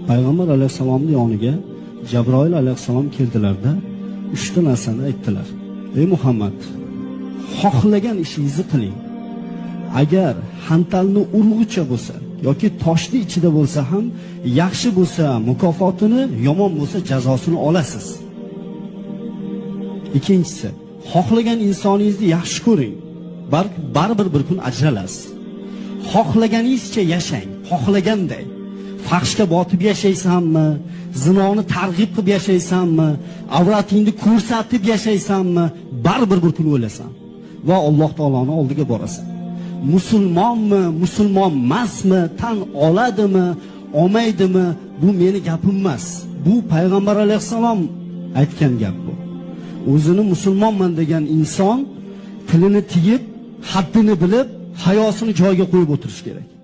payg'ambar alayhissalomning yoniga Jabroil alayhissalom keldilarda 3 ta narsani aytdilar. Ey Muhammad, xohlagan ishingizni qiling. Agar hantalni urg'icha bo'lsa yoki toshni ichida bo'lsa ham yaxshi bo'lsa mukofotini, yomon bo'lsa jazosini olasiz. Ikkinchisi, xohlagan insoningizni yaxshi ko'ring. Baribir bir kun ajralasiz. Xohlaganingizcha yashang, xohlaganday. Fahshga botib yashaysanmi, zinoni targ'ib qilib yashaysanmi, avratingni ko'rsatib yashaysanmi, baribir bir kun o'lasan va Alloh taoloning oldiga borasan. Musulmonmi, musulmon emasmi, tan oladimi, olmaydimi, bu meni gapim emas. Bu payg'ambar alayhissalom aytgan gap bu. O'zini musulmonman degan inson tilini tiyib, haddini bilib, hayosini joyiga qo'yib o'tirish kerak.